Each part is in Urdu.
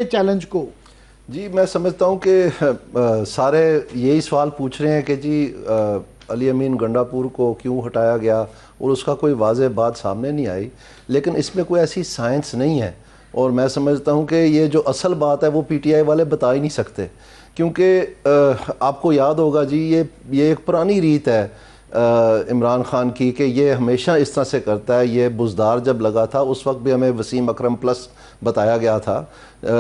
چیلنج کو؟ جی میں سمجھتا ہوں کہ سارے یہی سوال پوچھ رہے ہیں کہ جی علی امین گنڈاپور کو کیوں ہٹایا گیا اور اس کا کوئی واضح بات سامنے نہیں آئی، لیکن اس میں کوئی ایسی سائنس نہیں ہے، اور میں سمجھتا ہوں کہ یہ جو اصل بات ہے وہ پی ٹی آئی والے بتا ہی نہیں سکتے، کیونکہ آپ کو یاد ہوگا جی یہ ایک پرانی ریت ہے عمران خان کی کہ یہ ہمیشہ اس طرح سے کرتا ہے۔ یہ بزدار جب لگا تھا اس وقت بھی ہمیں وسیم اکرم پلس بتایا گیا تھا،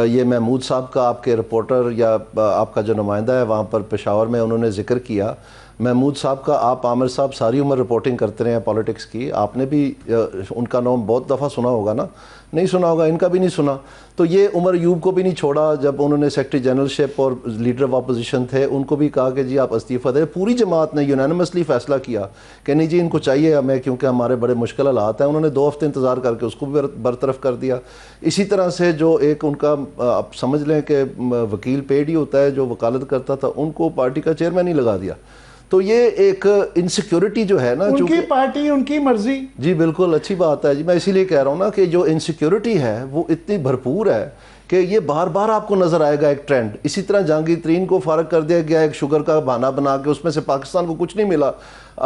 یہ محمود صاحب کا آپ کے رپورٹر یا آپ کا جو نمائندہ ہے وہاں پر پشاور میں انہوں نے ذکر کیا، محمود صاحب کا، آپ عامر صاحب ساری عمر رپورٹنگ کرتے رہے ہیں پالیٹکس کی، آپ نے بھی ان کا نام بہت دفعہ سنا ہوگا نا؟ نہیں سنا ہوگا، ان کا بھی نہیں سنا۔ تو یہ عمر ایوب کو بھی نہیں چھوڑا، جب انہوں نے سیکرٹری جنرل شپ اور لیڈر آف اپوزیشن تھے ان کو بھی کہا کہ جی آپ استعفیٰ دیں، پوری جماعت نے یونینمسلی فیصلہ کیا کہ نہیں جی ان کو چاہیے ہمیں، کیونکہ ہمارے بڑے مشکل حالات ہیں۔ انہوں نے 2 ہفتے انتظار کر کے اس کو بھی برطرف کر دیا۔ اسی طرح سے جو ایک ان کا آپ سمجھ لیں کہ وکیل پیڈ ہی ہوتا ہے جو وکالت کرتا تھا، ان کو پارٹی کا چیئرمین ہی لگا دیا۔ تو یہ ایک انسیکیورٹی جو ہے نا، ان کی پارٹی ان کی مرضی، جی بالکل اچھی بات ہے جی، میں اسی لیے کہہ رہا ہوں نا کہ جو انسیکیورٹی ہے وہ اتنی بھرپور ہے کہ یہ بار بار آپ کو نظر آئے گا ایک ٹرینڈ۔ اسی طرح جہانگیر ترین کو فارغ کر دیا گیا ایک شوگر کا بہانہ بنا کے، اس میں سے پاکستان کو کچھ نہیں ملا۔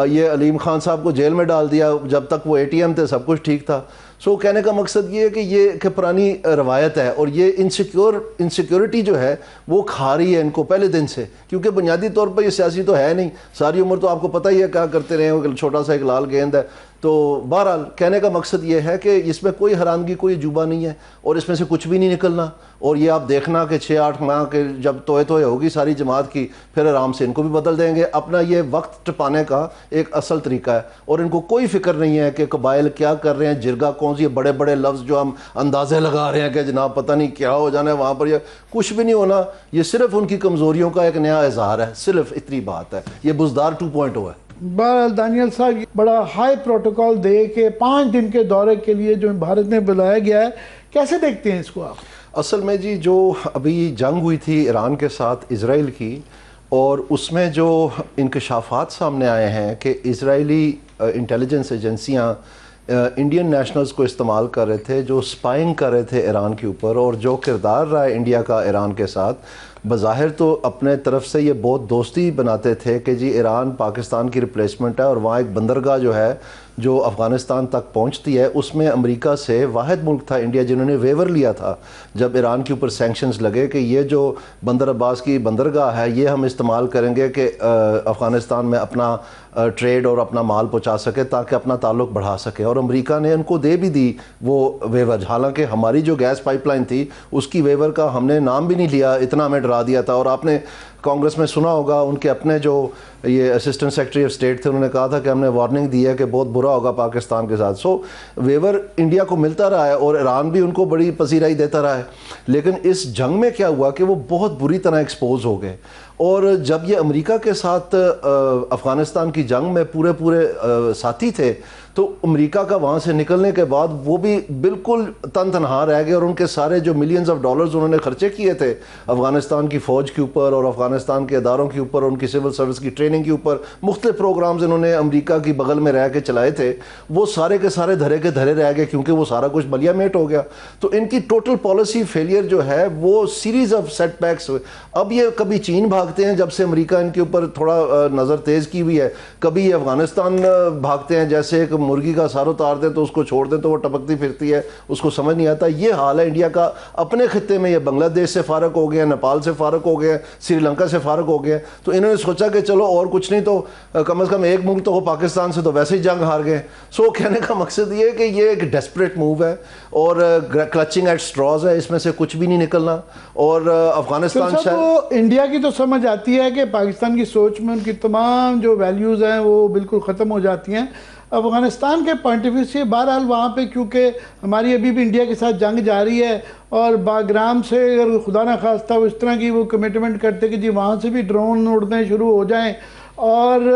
یہ علیم خان صاحب کو جیل میں ڈال دیا، جب تک وہ اے ٹی ایم تھے سب کچھ ٹھیک تھا۔ سو کہنے کا مقصد یہ ہے کہ یہ کہ پرانی روایت ہے، اور یہ انسیکیورٹی جو ہے وہ کھا رہی ہے ان کو پہلے دن سے، کیونکہ بنیادی طور پر یہ سیاسی تو ہے نہیں، ساری عمر تو آپ کو پتہ ہی ہے کیا کرتے رہے ہیں، چھوٹا سا ایک لال گیند ہے۔ تو بہرحال کہنے کا مقصد یہ ہے کہ اس میں کوئی حیرانگی کوئی عجوبہ نہیں ہے، اور اس میں سے کچھ بھی نہیں نکلنا، اور یہ آپ دیکھنا کہ 6-8 ماہ کے جب توئے ہوگی ساری جماعت کی، پھر آرام سے ان کو بھی بدل دیں گے۔ اپنا یہ وقت ٹپانے کا ایک اصل طریقہ ہے، اور ان کو کوئی فکر نہیں ہے کہ قبائل کیا کر رہے ہیں، جرگہ کون سی، بڑے بڑے لفظ جو ہم اندازے لگا رہے ہیں کہ جناب پتہ نہیں کیا ہو جانا ہے وہاں پر، یہ کچھ بھی نہیں ہونا، یہ صرف ان کی کمزوریوں کا ایک نیا اظہار ہے، صرف اتنی بات ہے۔ یہ بزدار 2.0 ہے۔ بہرحال دانیال صاحب بڑا ہائی پروٹوکول دے کے 5 دن کے دورے کے لیے جو بھارت نے بلایا گیا ہے، کیسے دیکھتے ہیں اس کو آپ؟ اصل میں جی جو ابھی جنگ ہوئی تھی ایران کے ساتھ اسرائیل کی، اور اس میں جو انکشافات سامنے آئے ہیں کہ اسرائیلی انٹیلیجنس ایجنسیاں انڈین نیشنلز کو استعمال کر رہے تھے، جو سپائنگ کر رہے تھے ایران کے اوپر، اور جو کردار رہا ہے انڈیا کا ایران کے ساتھ، بظاہر تو اپنے طرف سے یہ بہت دوستی بناتے تھے کہ جی ایران پاکستان کی ریپلیسمنٹ ہے، اور وہاں ایک بندرگاہ جو ہے جو افغانستان تک پہنچتی ہے، اس میں امریکہ سے واحد ملک تھا انڈیا جنہوں نے ویور لیا تھا جب ایران کے اوپر سینکشنز لگے کہ یہ جو بندر عباس کی بندرگاہ ہے یہ ہم استعمال کریں گے کہ افغانستان میں اپنا ٹریڈ اور اپنا مال پہنچا سکے تاکہ اپنا تعلق بڑھا سکے، اور امریکہ نے ان کو دے بھی دی وہ ویور، حالانکہ ہماری جو گیس پائپ لائن تھی اس کی ویور کا ہم نے نام بھی نہیں لیا، اتنا ہمیں ڈرا دیا تھا۔ اور آپ نے کانگریس میں سنا ہوگا ان کے اپنے جو یہ اسسٹنٹ سیکرٹری آف اسٹیٹ تھے، انہوں نے کہا تھا کہ ہم نے وارننگ دی ہے کہ بہت برا ہوگا پاکستان کے ساتھ۔ سو ویور انڈیا کو ملتا رہا ہے، اور ایران بھی ان کو بڑی پذیرائی دیتا رہا ہے، لیکن اس جنگ میں کیا ہوا کہ وہ بہت بری طرح ایکسپوز ہو گئے، اور جب یہ امریکہ کے ساتھ افغانستان کی جنگ میں پورے ساتھی تھے، تو امریکہ کا وہاں سے نکلنے کے بعد وہ بھی بالکل تن تنہا رہ گئے، اور ان کے سارے جو ملینز آف ڈالرز انہوں نے خرچے کیے تھے افغانستان کی فوج کے اوپر اور افغانستان کے اداروں کے اوپر، ان کی سول سروس کی ٹریننگ کے اوپر، مختلف پروگرامز انہوں نے امریکہ کی بغل میں رہ کے چلائے تھے، وہ سارے کے سارے دھرے کے دھرے رہ گئے، کیونکہ وہ سارا کچھ ملیا میٹ ہو گیا۔ تو ان کی ٹوٹل پالیسی فیلئر جو ہے وہ سیریز آف سیٹ بیکس ہوئے۔ اب یہ کبھی چین بھاگتے ہیں جب سے امریکہ ان کے اوپر تھوڑا نظر تیز کی ہوئی ہے، کبھی یہ افغانستان بھاگتے ہیں، جیسے ایک مرغی کا سار اتار دیں تو اس کو چھوڑ دیں تو وہ ٹپکتی پھرتی ہے، اس کو سمجھ نہیں آتا۔ یہ حال ہے انڈیا کا اپنے خطے میں، یہ بنگلہ دیش سے فارغ ہو گئے ہیں، نیپال سے فارغ ہو گئے ہیں، سری لنکا سے فارغ ہو گئے ہیں، تو انہوں نے سوچا کہ چلو اور کچھ نہیں تو کم از کم ایک ملک تو ہو پاکستان سے، تو ویسے ہی جنگ ہار گئے۔ سو کہنے کا مقصد یہ ہے کہ یہ ایک ڈیسپریٹ موو ہے، اور کلچنگ ایٹ سٹراز ہے، اس میں سے کچھ بھی نہیں نکلنا، اور افغانستان شاید انڈیا کی تو سمجھ آتی ہے کہ پاکستان کی سوچ میں ان کی تمام جو ویلیوز ہیں وہ بالکل ختم ہو جاتی ہیں۔ افغانستان کے پوائنٹ آف ویو سے بہرحال وہاں پہ کیونکہ ہماری ابھی بھی انڈیا کے ساتھ جنگ جاری ہے، اور باگرام سے اگر خدا نہ خواستہ اس طرح کی وہ کمٹمنٹ کرتے کہ جی وہاں سے بھی ڈرون اڑنے شروع ہو جائیں، اور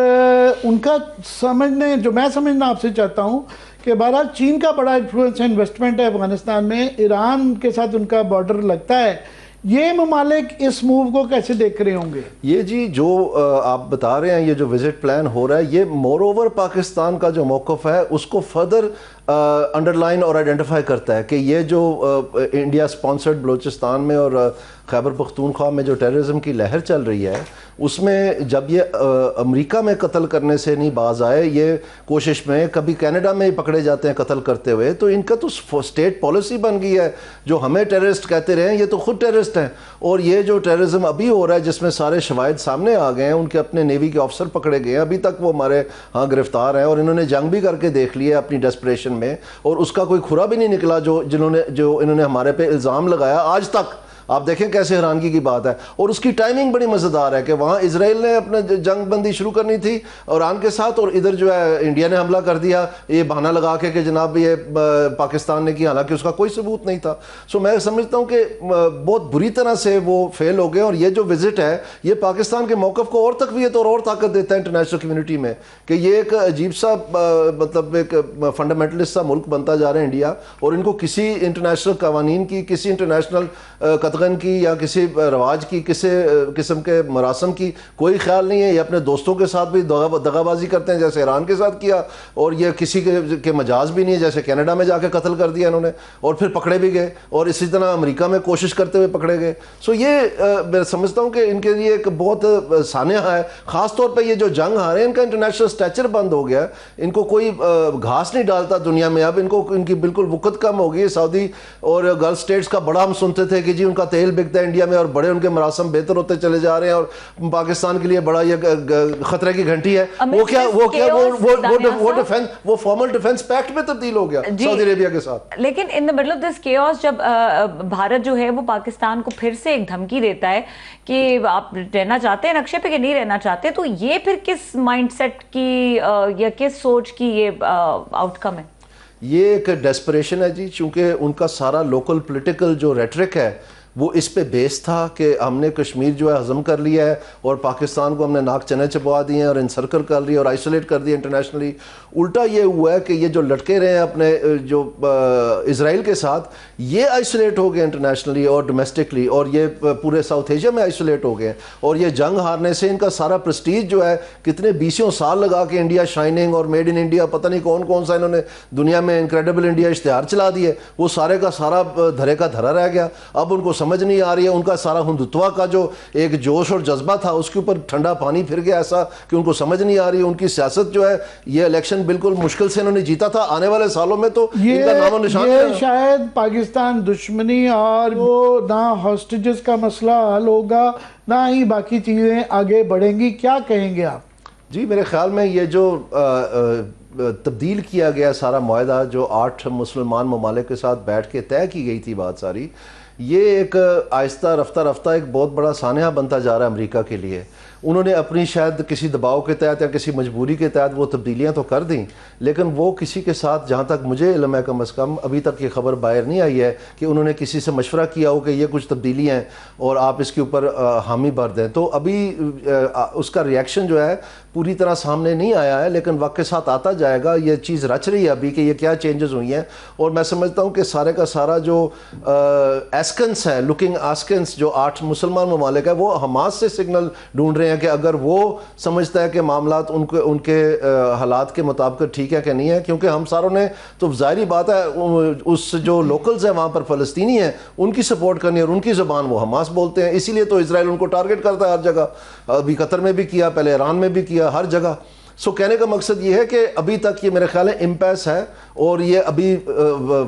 ان کا سمجھنے جو میں سمجھنا آپ سے چاہتا ہوں کہ بہرحال چین کا بڑا انفلوئنس ہے، انویسٹمنٹ ہے افغانستان میں، ایران کے ساتھ ان کا بارڈر لگتا ہے، یہ ممالک اس موو کو کیسے دیکھ رہے ہوں گے؟ یہ جی جو آپ بتا رہے ہیں، یہ جو وزٹ پلان ہو رہا ہے، یہ مور اوور پاکستان کا جو موقف ہے اس کو فردر انڈر لائن اور آئیڈینٹیفائی کرتا ہے کہ یہ جو انڈیا سپانسرڈ بلوچستان میں اور خیبر پختونخوا میں جو ٹیررزم کی لہر چل رہی ہے اس میں جب یہ امریکہ میں قتل کرنے سے نہیں باز آئے, یہ کوشش میں کبھی کینیڈا میں ہی پکڑے جاتے ہیں قتل کرتے ہوئے, تو ان کا تو اسٹیٹ پالیسی بن گئی ہے. جو ہمیں ٹیررسٹ کہتے رہے ہیں یہ تو خود ٹیررسٹ ہیں. اور یہ جو ٹیررزم ابھی ہو رہا ہے جس میں سارے شواہد سامنے آ گئے ہیں, ان کے اپنے نیوی کے آفسر پکڑے گئے ہیں, ابھی تک وہ ہمارے ہاں گرفتار ہیں, اور انہوں نے جنگ بھی کر کے دیکھ لی ہے اپنی ڈیسپریشن میں, اور اس کا کوئی کھرا بھی نہیں نکلا جو انہوں نے ہمارے پہ الزام لگایا آج تک. آپ دیکھیں کیسے حیرانگی کی بات ہے. اور اس کی ٹائمنگ بڑی مزیدار ہے کہ وہاں اسرائیل نے اپنا جنگ بندی شروع کرنی تھی ایران کے ساتھ, اور ادھر جو ہے انڈیا نے حملہ کر دیا یہ بہانہ لگا کے کہ جناب یہ پاکستان نے کیا, حالانکہ اس کا کوئی ثبوت نہیں تھا. سو میں سمجھتا ہوں کہ بہت بری طرح سے وہ فیل ہو گئے, اور یہ جو وزٹ ہے یہ پاکستان کے موقف کو اور تقویت اور طاقت دیتا ہے انٹرنیشنل کمیونٹی میں, کہ یہ ایک عجیب سا مطلب ایک فنڈامنٹلسٹ سا ملک بنتا جا رہا ہے انڈیا, اور ان کو کسی انٹرنیشنل قوانین کی, کسی انٹرنیشنل قطغن کی یا کسی رواج کی, کسی قسم کے مراسم کی کوئی خیال نہیں ہے. یہ اپنے دوستوں کے ساتھ بھی دغا بازی کرتے ہیں جیسے ایران کے ساتھ کیا, اور یہ کسی کے مجاز بھی نہیں ہے جیسے کینیڈا میں جا کے قتل کر دیا انہوں نے, اور پھر پکڑے بھی گئے, اور اسی طرح امریکہ میں کوشش کرتے ہوئے پکڑے گئے. سو یہ میں سمجھتا ہوں کہ ان کے لیے ایک بہت سانحہ ہے, خاص طور پہ یہ جو جنگ ہارے ہیں ان کا انٹرنیشنل اسٹیچر بند ہو گیا, ان کو کوئی گھاس نہیں ڈالتا دنیا میں. اب ان کی بالکل وقت کم ہو گئی. سعودی اور گلف اسٹیٹس کا بڑا ہم سنتے تھے کہ جی ان کا تیل بکتا ہے انڈیا میں, اور بڑے ان کے مراسم بہتر ہوتے چلے جا رہے ہیں, اور پاکستان کے لیے بڑا یہ خطرے کی گھنٹی ہے. وہ فارمل ڈیفنس پیکٹ میں تبدیل ہو گیا سعودی عربیہ کے ساتھ. لیکن in the middle of this chaos جب بھارت جو ہے وہ پاکستان کو پھر سے ایک دھمکی دیتا ہے کہ آپ رہنا چاہتے ہیں نقشے پہ کہ نہیں رہنا چاہتے, تو یہ پھر کس مائنڈ سیٹ کی یا کس سوچ کی یہ آؤٹ کم ہے؟ یہ ایک ڈیسپریشن ہے جی, چونکہ ان کا سارا لوکل پولیٹیکل جو ریٹرک ہے وہ اس پہ بیس تھا کہ ہم نے کشمیر جو ہے ہضم کر لیا ہے, اور پاکستان کو ہم نے ناک چنے چبوا دیے ہیں, اور انسرکل کر لیا اور آئسولیٹ کر دیا انٹرنیشنلی. الٹا یہ ہوا ہے کہ یہ جو لٹکے رہے ہیں اپنے جو اسرائیل کے ساتھ, یہ آئسولیٹ ہو گئے انٹرنیشنلی اور ڈومیسٹکلی, اور یہ پورے ساؤتھ ایشیا میں آئسولیٹ ہو گئے. اور یہ جنگ ہارنے سے ان کا سارا پرسٹیج جو ہے, کتنے 20 سال لگا کے انڈیا شائننگ اور میڈ ان انڈیا پتہ نہیں کون کون سا انہوں نے دنیا میں انکریڈیبل انڈیا اشتہار چلا دیے, وہ سارے کا سارا دھرے کا دھرا رہ گیا. اب ان کو سمجھ نہیں آ رہی ہے, ان کا سارا ہندوتوا کا جو ایک جوش اور جذبہ تھا اس کے اوپر ٹھنڈا پانی پھر گیا, ایسا کہ ان کو سمجھ نہیں آ رہی ہے. ان کی سیاست جو ہے, یہ الیکشن بالکل مشکل سے انہوں نے جیتا تھا, آنے والے سالوں میں تو ان کا نام و نشان یہ شاید پاکستان دشمنی اور وہ نہ ہاسٹیجز کا مسئلہ حل ہوگا نہ ہی باقی چیزیں آگے بڑھیں گی. کیا کہیں گے آپ؟ جی میرے خیال میں یہ جو تبدیل کیا گیا سارا معاہدہ جو 8 مسلمان ممالک کے ساتھ بیٹھ کے طے کی گئی تھی بات ساری, یہ ایک آہستہ رفتہ ایک بہت بڑا سانحہ بنتا جا رہا ہے امریکہ کے لیے. انہوں نے اپنی شاید کسی دباؤ کے تحت یا کسی مجبوری کے تحت وہ تبدیلیاں تو کر دیں, لیکن وہ کسی کے ساتھ, جہاں تک مجھے علم ہے کم از کم ابھی تک یہ خبر باہر نہیں آئی ہے کہ انہوں نے کسی سے مشورہ کیا ہو کہ یہ کچھ تبدیلیاں ہیں اور آپ اس کے اوپر حامی بھر دیں. تو ابھی اس کا ریئیکشن جو ہے پوری طرح سامنے نہیں آیا ہے, لیکن وقت کے ساتھ آتا جائے گا. یہ چیز رچ رہی ہے ابھی کہ یہ کیا چینجز ہوئی ہیں, اور میں سمجھتا ہوں کہ سارے کا سارا جو ایسکنس ہے, لکنگ آسکنس جو 8 مسلمان ممالک ہے, وہ حماس سے سگنل ڈھونڈ رہے ہیں کہ اگر وہ سمجھتا ہے کہ معاملات ان کے حالات کے مطابق ٹھیک ہے کہ نہیں ہے. کیونکہ ہم ساروں نے تو ظاہری بات ہے اس جو لوکلز ہیں وہاں پر فلسطینی ہیں ان کی سپورٹ کرنی ہے, اور ان کی زبان وہ حماس بولتے ہیں, اسی لیے تو اسرائیل ان کو ٹارگٹ کرتا ہے ہر جگہ. ابھی قطر میں بھی کیا, پہلے ایران میں بھی کیا, ہر جگہ. سو کہنے کا مقصد یہ ہے کہ ابھی تک یہ میرے خیال ہے امپیس ہے, اور یہ ابھی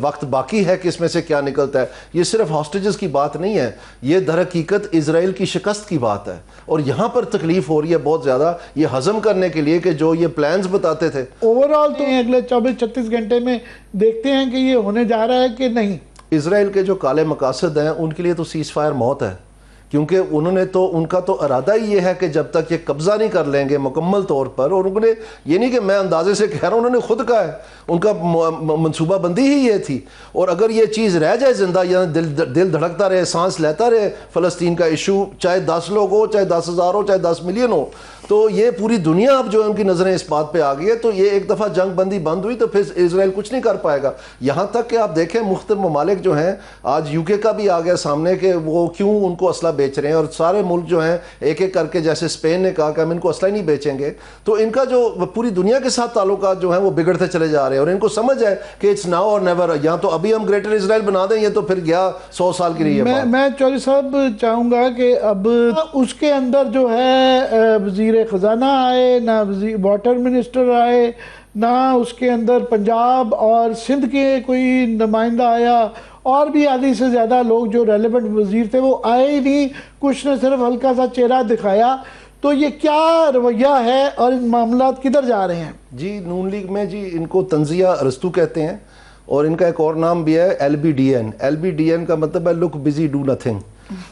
وقت باقی ہے کہ اس میں سے کیا نکلتا ہے. یہ صرف ہاسٹیجز کی بات نہیں ہے, یہ در حقیقت اسرائیل کی شکست کی بات ہے, اور یہاں پر تکلیف ہو رہی ہے بہت زیادہ یہ ہضم کرنے کے لیے کہ جو یہ پلانز بتاتے تھے. اوورآل تو اگلے 24-36 گھنٹے میں دیکھتے ہیں کہ یہ ہونے جا رہا ہے کہ نہیں. اسرائیل کے جو کالے مقاصد ہیں ان کے لیے تو سیز فائر موت ہے, کیونکہ انہوں نے تو ان کا تو ارادہ ہی یہ ہے کہ جب تک یہ قبضہ نہیں کر لیں گے مکمل طور پر, اور انہوں نے یہ نہیں کہ میں اندازے سے کہہ رہا ہوں, انہوں نے خود کہا ہے, ان کا منصوبہ بندی ہی یہ تھی. اور اگر یہ چیز رہ جائے زندہ, یا دل دھڑکتا رہے, سانس لیتا رہے فلسطین کا ایشو, چاہے 10 لوگ ہو, چاہے 10,000 ہو, چاہے 10 ملین ہو, تو یہ پوری دنیا اب جو ہے ان کی نظریں اس بات پہ آ گئی ہے. تو یہ ایک دفعہ جنگ بندی بند ہوئی تو پھر اسرائیل کچھ نہیں کر پائے گا. یہاں تک کہ آپ دیکھیں مختلف ممالک جو ہیں, آج UK کا بھی آ گیا سامنے کہ وہ کیوں ان کو اسلحہ بیچ رہے ہیں اور سارے ملک جو ہیں ایک ایک کر کے, جیسے اسپین نے کہا کہ ہم ان کو اسلحہ نہیں بیچیں گے, تو ان کا جو پوری دنیا کے ساتھ تعلقات جو ہیں وہ بگڑتے چلے جا رہے ہیں, اور ان کو سمجھ ہے کہ اٹس ناؤ اور نیور, یا تو ابھی ہم گریٹر اسرائیل بنا دیں, یہ تو پھر گیا 100 سال کے لیے. میں چودھری صاحب چاہوں گا کہ اب اس کے اندر جو ہے وزیر خزانہ آئے, نہ واٹر منسٹر آئے, نہ اس کے اندر پنجاب اور سندھ کے کوئی نمائندہ آیا, اور بھی آدھی سے زیادہ لوگ جو ریلیونٹ وزیر تھے وہ آئے ہی نہیں, کچھ نے صرف ہلکا سا چہرہ دکھایا. تو یہ کیا رویہ ہے اور ان معاملات کدھر جا رہے ہیں؟ جی نون لیگ میں جی ان کو تنزیہ ارسطو کہتے ہیں, اور ان کا ایک اور نام بھی ہے LBDN. LBDN کا مطلب ہے لک بزی ڈو نتھنگ,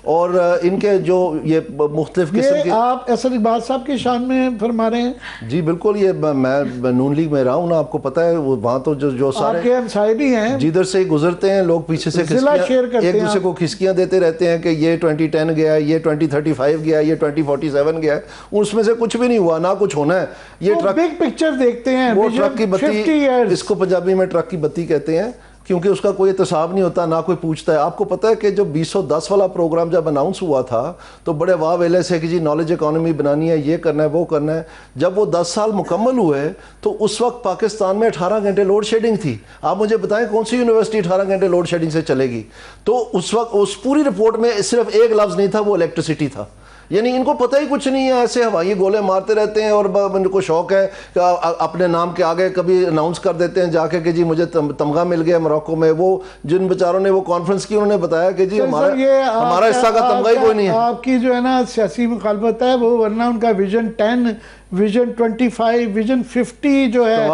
اور ان کے جو یہ مختلف قسم کے, آپ اسد اقبال صاحب کی شان میں فرما رہے ہیں؟ جی بالکل, یہ میں نون لیگ میں رہا ہوں نا, آپ کو پتہ ہے وہاں تو جو سارے آپ کے ہمسائے بھی ہیں, جدھر سے گزرتے ہیں لوگ پیچھے سے ایک دوسرے کو کھسکیاں دیتے رہتے ہیں کہ یہ 2010 گیا, یہ 2035 گیا, یہ 2047 گیا, اس میں سے کچھ بھی نہیں ہوا, نہ کچھ ہونا ہے. یہ ٹرک بگ پکچر دیکھتے ہیں, وہ ٹرک کی بتی, اس کو پنجابی میں ٹرک کی بتی کہتے ہیں, کیونکہ اس کا کوئی احتساب نہیں ہوتا, نہ کوئی پوچھتا ہے. آپ کو پتہ ہے کہ جو 2010 والا پروگرام جب اناؤنس ہوا تھا تو بڑے واہ ویلے سے کہ جی نالج اکانومی بنانی ہے, یہ کرنا ہے, وہ کرنا ہے. جب وہ 10 سال مکمل ہوئے تو اس وقت پاکستان میں 18 گھنٹے لوڈ شیڈنگ تھی. آپ مجھے بتائیں کون سی یونیورسٹی 18 گھنٹے لوڈ شیڈنگ سے چلے گی؟ تو اس وقت اس پوری رپورٹ میں صرف ایک لفظ نہیں تھا, وہ الیکٹریسٹی تھا. یعنی ان کو پتہ ہی کچھ نہیں ہے, ایسے ہوائی گولے مارتے رہتے ہیں, اور ان کو شوق ہے کہ اپنے نام کے آگے کبھی اناؤنس کر دیتے ہیں جا کے کہ جی مجھے تمغہ مل گیا موروکو میں. وہ جن بیچاروں نے وہ کانفرنس کی, انہوں نے بتایا کہ جی ہمارا حصہ کا تمغہ ہی کوئی نہیں ہے. آپ کی جو ہے نا سیاسی مخالفت ہے وہ, ورنہ ان کا ویژن 10, ویژن 25, ویژن 50 جو ہے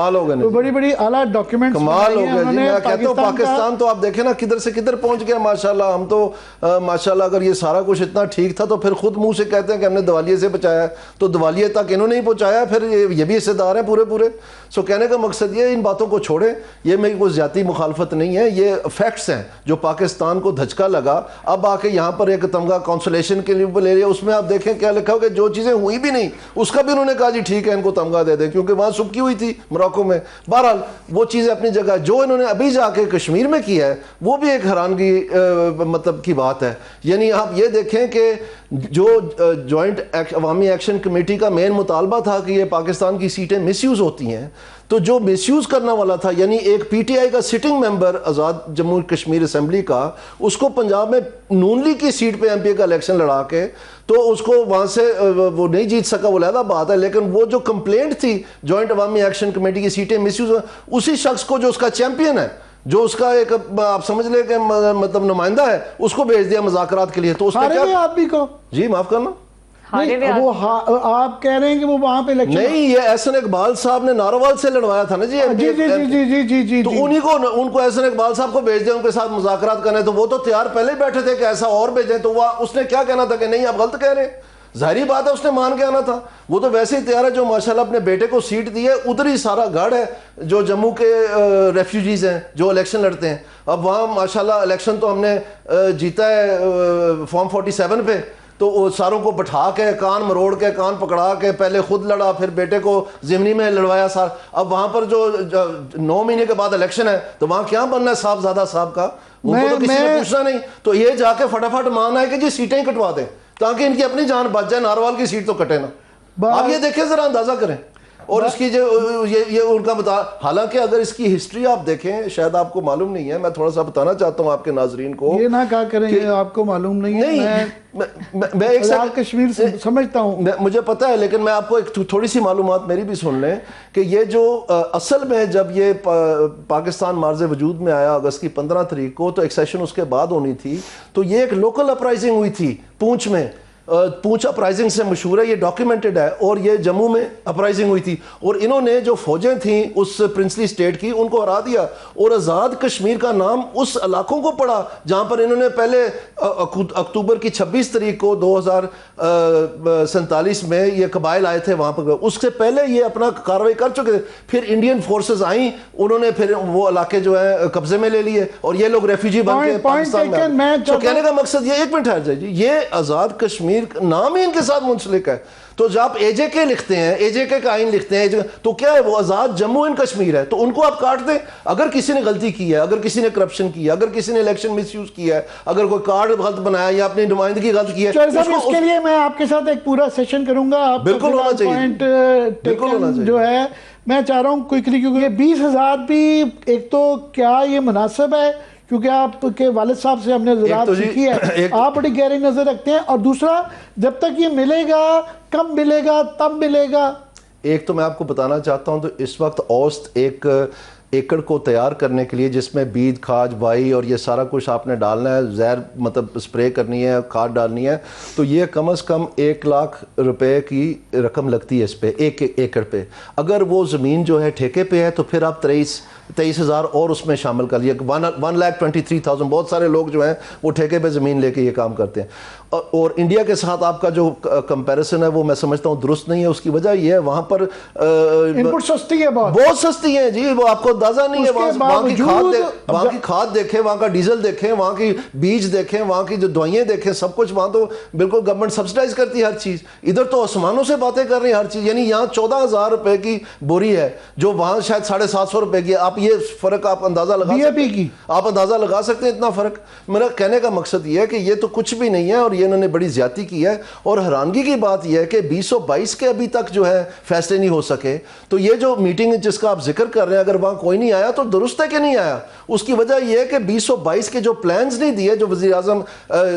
وہ بڑی بڑی اعلیٰ ڈاکیومنٹس کمال ہو گئے. میں کہتا ہوں پاکستان تو آپ دیکھیں نا کدھر سے کدھر پہنچ گیا ماشاءاللہ. ہم تو ماشاءاللہ اگر یہ سارا کچھ اتنا ٹھیک تھا تو پھر خود منہ سے کہتے ہیں کہ ہم نے دیوالیے سے بچایا, تو دیوالیے تک انہوں نے ہی پہنچایا, پھر یہ بھی حصے دار ہیں پورے. سو کہنے کا مقصد یہ ان باتوں کو چھوڑیں, یہ میری کوئی زیادتی مخالفت نہیں ہے, یہ فیکٹس ہیں جو پاکستان کو دھچکا لگا. اب آ کے یہاں پر ایک تمغہ کانسولیشن کے لیے لے لیا, اس میں آپ دیکھیں کیا لکھا ہو کہ جو چیزیں ہوئی بھی نہیں اس کا بھی انہوں نے کہا جی ٹھیک ہے ان کو تمغہ دے دیں, کیونکہ وہاں سبکی ہوئی تھی موروکو میں. بہرحال وہ چیزیں اپنی جگہ. جو انہوں نے ابھی جا کے کشمیر میں کیا ہے وہ بھی ایک حیرانگی مطلب کی بات ہے. یعنی آپ یہ دیکھیں کہ جو جوائنٹ عوامی ایکشن کمیٹی کا مین مطالبہ تھا کہ یہ پاکستان کی سیٹیں مس یوز ہوتی ہیں, تو جو مس یوز کرنا والا تھا یعنی ایک PTI کا سٹنگ ممبر آزاد جموں کشمیر اسمبلی کا, اس کو پنجاب میں نون لیگ کی سیٹ پہ MP کا الیکشن لڑا کے تو اس کو وہاں سے وہ نہیں جیت سکا, وہ علیحدہ بات ہے. لیکن وہ جو کمپلینٹ تھی جوائنٹ عوامی ایکشن کمیٹی کی سیٹیں مس یوز, اسی شخص کو جو اس کا چیمپئن ہے, جو اس کا ایک آپ سمجھ لیں کہ مطلب نمائندہ ہے, اس کو بھیج دیا مذاکرات کے لیے. تو اس نے کیا, آپ بھی کو جی معاف کرنا, وہ آپ کہہ رہے ہیں کہ وہ وہاں پہ الیکشن نہیں, یہ احسن اقبال صاحب نے ناروال سے لڑوایا تھا نا جی. جی تو ان کو احسن اقبال صاحب کو بھیج دیا ان کے ساتھ مذاکرات کرنے, تو وہ تو تیار پہلے ہی بیٹھے تھے کہ ایسا اور بھیجیں. تو وہ اس نے کیا کہنا تھا کہ نہیں آپ غلط کہہ رہے ہیں, ظاہری بات ہے اس نے مان کے آنا تھا. وہ تو ویسے ہی تیار ہے, جو ماشاءاللہ اپنے بیٹے کو سیٹ دی ہے ادھر ہی سارا گڑھ ہے جو جموں کے ریفیوجیز ہیں جو الیکشن لڑتے ہیں. اب وہاں ماشاءاللہ الیکشن تو ہم نے جیتا ہے فارم 47 پہ, تو وہ ساروں کو بٹھا کے کان مروڑ کے کان پکڑا کے پہلے خود لڑا, پھر بیٹے کو ضمنی میں لڑوایا سار. اب وہاں پر جو 9 مہینے کے بعد الیکشن ہے تو وہاں کیا بننا ہے صاحب زیادہ صاحب کا, ان کو تو کسی نے پوچھنا نہیں. تو یہ جا کے فٹافٹ ماننا ہے کہ جی سیٹیں ہی کٹوا دیں تاکہ ان کی اپنی جان بچ جائے, ناروال کی سیٹ تو کٹے نا. آپ یہ دیکھیں ذرا اندازہ کریں. اور اس کی جو یہ ان کا حالانکہ اگر اس کی ہسٹری آپ دیکھیں شاید آپ کو معلوم نہیں ہے, میں تھوڑا سا بتانا چاہتا ہوں آپ کے ناظرین کو. یہ نہ کہا کریں کہ آپ کو معلوم نہیں ہے, میں ایک کشمیر سے سمجھتا ہوں, مجھے پتہ ہے, لیکن میں آپ کو ایک تھوڑی سی معلومات میری بھی سن لیں کہ یہ جو اصل میں جب یہ پاکستان مارز وجود میں آیا اگست کی 15 تاریخ کو, تو ایک سیشن اس کے بعد ہونی تھی, تو یہ ایک لوکل اپرائزنگ ہوئی تھی پونچھ میں. پونچھ اپرائزنگ سے مشہور ہے, یہ ڈاکیومنٹڈ ہے, اور یہ جموں میں اپرائزنگ ہوئی تھی, اور انہوں نے جو فوجیں تھیں اس پرنسلی اسٹیٹ کی ان کو ہرا دیا, اور آزاد کشمیر کا نام اس علاقوں کو پڑا جہاں پر انہوں نے پہلے اکتوبر کی 26 تاریخ کو 2047 میں یہ قبائل آئے تھے وہاں پر, اس سے پہلے یہ اپنا کاروائی کر چکے تھے. پھر انڈین فورسز آئیں, انہوں نے پھر وہ علاقے جو ہے قبضے میں لے لیے, اور یہ لوگ ریفیوجی بن کے پاکستان میں. تو کہنے کا مقصد یہ, ایک منٹ ٹھہر جائے جی, یہ آزاد کشمیر کشمیر نام ہی ان کے ساتھ منسلک ہے. تو جب آپ اے جے کے لکھتے ہیں, اے جے کے کا آئین لکھتے ہیں, تو کیا ہے وہ آزاد جموں اینڈ کشمیر ہے, تو ان کو آپ کاٹ دیں. اگر کسی نے غلطی کی ہے, اگر کسی نے کرپشن کیا, اگر کسی نے الیکشن مس یوز کیا ہے, اگر کوئی کارڈ غلط بنایا یا اپنی نمائندگی غلط کی ہے, اس کے لیے میں آپ کے ساتھ ایک پورا سیشن کروں گا. آپ بالکل ہونا چاہیے, جو ہے میں چاہ رہا ہوں کوئکلی, کیونکہ یہ 20,000 بھی ایک تو کیا یہ مناسب ہے, کیونکہ آپ کے والد صاحب سے ہم نے زراعت سیکھی ہے, آپ بڑی گہری نظر رکھتے ہیں, اور دوسرا جب تک یہ ملے گا, کب ملے گا, تب ملے گا. ایک تو میں آپ کو بتانا چاہتا ہوں, تو اس وقت اوسط ایک ایکڑ کو تیار کرنے کے لیے, جس میں بیج, کھاد, بائی اور یہ سارا کچھ آپ نے ڈالنا ہے, زہر مطلب سپرے کرنی ہے, کھاد ڈالنی ہے, تو یہ کم از کم 1 لاکھ روپے کی رقم لگتی ہے اس پہ, ایک ایکڑ پہ. اگر وہ زمین جو ہے ٹھیکے پہ ہے تو پھر آپ 23,000 اور اس میں شامل کر لیے, 1,23,000. بہت سارے لوگ جو ہیں وہ ٹھیکے پہ زمین لے کے یہ کام کرتے ہیں. اور انڈیا کے ساتھ آپ کا جو کمپیریسن ہے وہ میں سمجھتا ہوں درست نہیں ہے. اس کی وجہ یہ ہے وہاں پر انپٹ سستی ہے, بہت سستی ہے جی, وہ آپ کو اندازہ نہیں ہے. وہاں کی کھاد دیکھیں, وہاں کا ڈیزل دیکھیں, وہاں کی بیج دیکھیں, وہاں کی جو دوائیں دیکھیں, سب کچھ وہاں تو بالکل گورنمنٹ سبسڈائز کرتی ہے ہر چیز. ادھر تو آسمانوں سے باتیں کر رہی ہیں ہر چیز. یعنی یہاں 14,000 روپے کی بوری ہے جو وہاں شاید 750 روپے کی ہے. آپ یہ فرق آپ اندازہ لگا سکتے ہیں, آپ اندازہ لگا سکتے ہیں اتنا فرق. میرا کہنے کا مقصد یہ ہے کہ یہ تو کچھ بھی نہیں ہے, اور یہ انہوں نے بڑی زیادتی کی ہے. اور حیرانگی کی بات یہ ہے کہ 2022 کے ابھی تک جو ہے فیصلے نہیں ہو سکے. تو یہ جو میٹنگ جس کا آپ ذکر کر رہے ہیں, اگر وہاں کوئی نہیں آیا تو درست ہے کہ نہیں آیا. اس کی وجہ یہ ہے کہ 2022 کے جو پلانز نہیں دیے, جو وزیر اعظم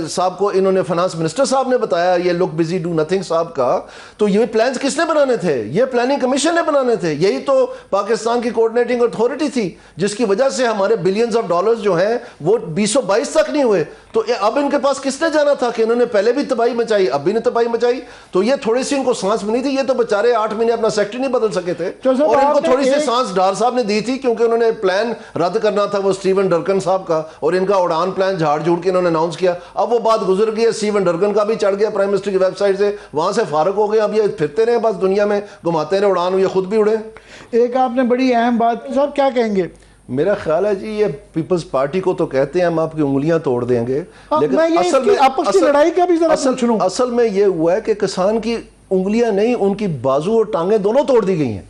صاحب کو انہوں نے فنانس منسٹر صاحب نے بتایا, یہ لک بزی ڈو نتھنگ صاحب کا, تو یہ پلانز کس نے بنانے تھے؟ یہ پلاننگ کمیشن نے بنانے تھے. یہی تو پاکستان کی کوآرڈینیٹنگ اتھارٹی تھی, جس کی وجہ سے ہمارے بلینز آف ڈالرز جو ہیں وہ 2022 تک نہیں ہوئے. تو اب ان کے پاس کس نے جانا تھا کہ انہوں نے پہلے بھی تباہی مچائی, اب بھی نے تباہی مچائی. تو یہ تھوڑی سی ان کو سانس ملی تھی. یہ تو بچارے 8 مہینے اپنا سیکٹری نہیں بدل سکے تھے, اور ان کو تھوڑی سی سانس ڈار صاحب نے دی تھی, کیونکہ انہوں نے پلان رد کرنا تھا وہ اسٹیون ڈرکن صاحب کا, اور ان کا اڑان پلان جھاڑ جھوڑ کے انہوں نے اناؤنس کیا. اب وہ بات گزر گئی ہے, اسٹیون ڈرکن کا بھی چڑھ گیا پرائم منسٹر کی ویب سائٹ سے, وہاں سے فارغ ہو گئے. اب یہ پھرتے رہے بس دنیا میں, گھماتے رہے اڑان, یہ خود بھی اڑے. ایک آپ نے بڑی اہم بات صاحب کیا کہیں گے؟ میرا خیال ہے جی یہ پیپلز پارٹی کو تو کہتے ہیں ہم آپ کی انگلیاں توڑ دیں گے, لیکن اصل میں یہ ہوا ہے کہ کسان کی انگلیاں نہیں, ان کی بازو اور ٹانگیں دونوں توڑ دی گئی ہیں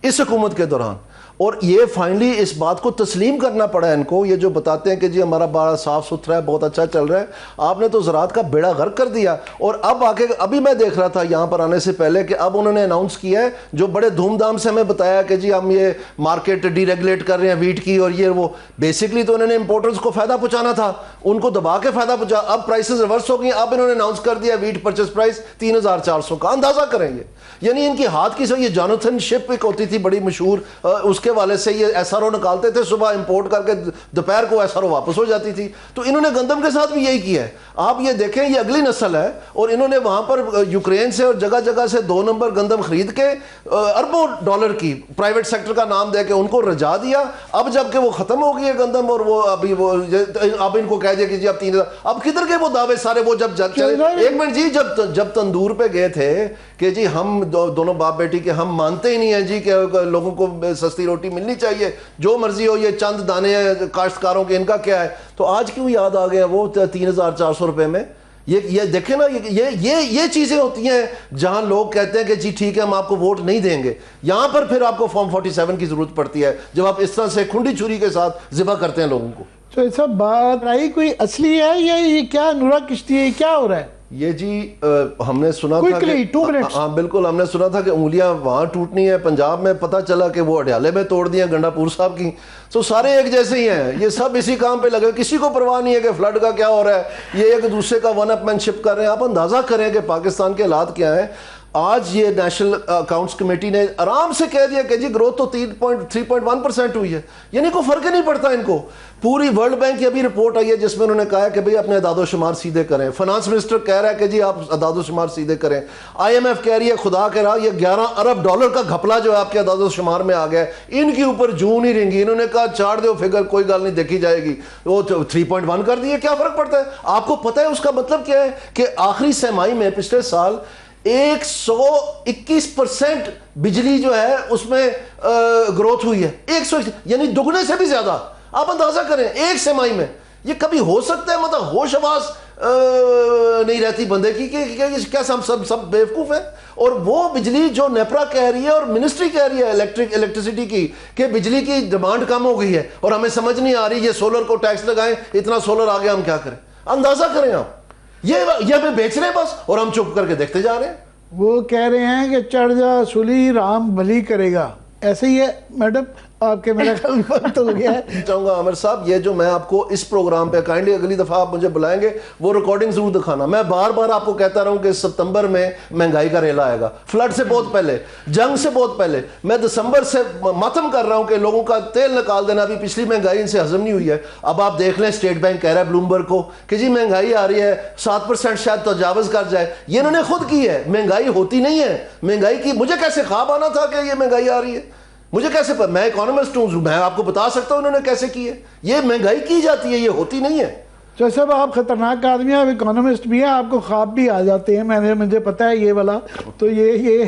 اس حکومت کے دوران. اور یہ فائنلی اس بات کو تسلیم کرنا پڑا ہے ان کو. یہ جو بتاتے ہیں کہ جی ہمارا بڑا صاف ستھرا ہے, بہت اچھا چل رہا ہے, آپ نے تو زراعت کا بیڑا غرق کر دیا. اور اب آ کے ابھی میں دیکھ رہا تھا یہاں پر آنے سے پہلے کہ اب انہوں نے اناؤنس کیا ہے, جو بڑے دھوم دھام سے ہمیں بتایا کہ جی ہم یہ مارکیٹ ڈی ریگولیٹ کر رہے ہیں ویٹ کی, اور یہ وہ بیسکلی تو انہوں نے امپورٹرز کو فائدہ پہنچانا تھا, ان کو دبا کے فائدہ پہنچا. اب پرائسز ریورس ہو گئی. اب انہوں نے اناؤنس کر دیا ویٹ پرچیز پرائس 3,400 کا. اندازہ کریں گے, یعنی ان کی ہاتھ کی یہ جانتھن شپ ایک ہوتی تھی بڑی مشہور, اس کے والے سے یہ ایس آر او نکالتے تھے, صبح امپورٹ کر کے دوپہر کو ایس آر او واپس ہو جاتی تھی. تو انہوں نے گندم کے ساتھ بھی یہی کیا ہے. آپ یہ دیکھیں یہ اگلی نسل ہے, اور انہوں نے وہاں پر یوکرین سے اور جگہ جگہ سے 2 نمبر گندم خرید کے اربوں ڈالر کی پرائیویٹ سیکٹر کا نام دے کے ان کو رجا دیا. اب جب کہ وہ ختم ہو گئی ہے گندم, اور وہ ابھی وہ اب ان کو کہہ دیا کہ جی اب 3,000, اب کدھر کے وہ دعوے سارے, وہ جب ایک منٹ جی جب تندور پہ گئے تھے کہ جی ہم دونوں باپ بیٹی کے ہم مانتے ہی نہیں ہیں جی کہ لوگوں کو سستی روٹی ملنی چاہیے, جو مرضی ہو, یہ چند دانے ہیں کاشتکاروں کے, ان کا کیا ہے, تو آج کیوں یاد آ گیا وہ 3,400 روپے میں. یہ دیکھیں نا, یہ چیزیں ہوتی ہیں جہاں لوگ کہتے ہیں کہ جی ٹھیک ہے ہم آپ کو ووٹ نہیں دیں گے. یہاں پر پھر آپ کو فارم 47 کی ضرورت پڑتی ہے, جب آپ اس طرح سے کھنڈی چھری کے ساتھ ذبح کرتے ہیں لوگوں کو. تو یہ سب بات آئی کوئی اصلی ہے یا یہ کیا نورا کشتی ہے, کیا ہو رہا ہے؟ یہ جی ہم نے سنا تھا کہ ہاں بالکل ہم نے سنا تھا کہ انگلیاں وہاں ٹوٹنی ہیں پنجاب میں, پتہ چلا کہ وہ اڈیالے میں توڑ دی ہیں گنڈا پور صاحب کی. تو سارے ایک جیسے ہی ہیں, یہ سب اسی کام پہ لگے, کسی کو پرواہ نہیں ہے کہ فلڈ کا کیا ہو رہا ہے, یہ ایک دوسرے کا ون اپ مین شپ کر رہے ہیں. آپ اندازہ کریں کہ پاکستان کے حالات کیا ہیں. آج یہ نیشنل اکاؤنٹس کمیٹی نے آرام سے کہہ دیا کہ جی گروتھ تو 3.1% ہوئی ہے, یعنی کوئی فرق ہی نہیں پڑتا ان کو. پوری ورلڈ بینک کی ابھی رپورٹ آئی ہے جس میں انہوں نے کہا ہے کہ بھئی اپنے اعداد و شمار سیدھے کریں. فنانس منسٹر کہہ رہا ہے کہ جی آپ اعداد و شمار سیدھے کریں. آئی ایم ایف کہہ رہی ہے خدا کہہ رہا یہ 11 ارب ڈالر کا گھپلا جو ہے آپ کے اعداد و شمار میں آ گیا ہے, ان کے اوپر جوں نہیں رنگی. انہوں نے کہا چاڑ دو فگر, کوئی گل نہیں دیکھی جائے گی. وہ 3.1 کر دیے, کیا فرق پڑتا ہے. آپ کو پتہ ہے اس کا مطلب کیا ہے کہ آخری سہ-ماہی میں پچھلے سال 121% بجلی جو ہے اس میں گروتھ ہوئی ہے. 121, یعنی دگنے سے بھی زیادہ. آپ اندازہ کریں ایک سہ-ماہی میں, یہ کبھی ہو سکتا ہے؟ مطلب ہوش آواز نہیں رہتی بندے کی کہ کیا سب بیوقوف ہیں. اور وہ بجلی جو نیپرا کہہ رہی ہے اور منسٹری کہہ رہی ہے الیکٹریسٹی کی کہ بجلی کی ڈیمانڈ کم ہو گئی ہے اور ہمیں سمجھ نہیں آ رہی یہ سولر کو ٹیکس لگائیں, اتنا سولر آ گیا ہم کیا کریں. اندازہ کریں آپ, یہ ہمیں بیچ رہے ہیں بس اور ہم چپ کر کے دیکھتے جا رہے ہیں. وہ کہہ رہے ہیں کہ چڑھ جا سولی رام بھلی کرے گا, ایسے ہی ہے میڈم آپ کے میرا خیال وقت ہو گیا ہے. چاہوں گا عامر صاحب یہ جو میں آپ کو اس پروگرام پہ کائنڈلی اگلی دفعہ آپ مجھے بلائیں گے وہ ریکارڈنگ ضرور دکھانا. میں بار بار آپ کو کہتا رہا ہوں کہ ستمبر میں مہنگائی کا ریلا آئے گا, فلڈ سے بہت پہلے, جنگ سے بہت پہلے. میں دسمبر سے ماتم کر رہا ہوں کہ لوگوں کا تیل نکال دینا, ابھی پچھلی مہنگائی ان سے ہضم نہیں ہوئی ہے. اب آپ دیکھ لیں اسٹیٹ بینک کہہ رہا ہے بلومبرگ کو کہ جی مہنگائی آ رہی ہے 7% شاید تجاوز کر جائے. یہ انہوں نے خود کی ہے, مہنگائی ہوتی نہیں ہے. مہنگائی کی مجھے کیسے خواب آنا تھا کہ یہ مہنگائی آ رہی ہے, مجھے کیسے میں اکانومسٹ ہوں, میں آپ کو بتا سکتا ہوں انہوں نے کیسے کی ہے. یہ مہنگائی کی جاتی ہے, یہ ہوتی نہیں ہے. تو صاحب آپ خطرناک آدمی ہیں, آپ اکانومسٹ بھی ہیں, آپ کو خواب بھی آ جاتے ہیں, مجھے پتا ہے یہ والا. تو یہ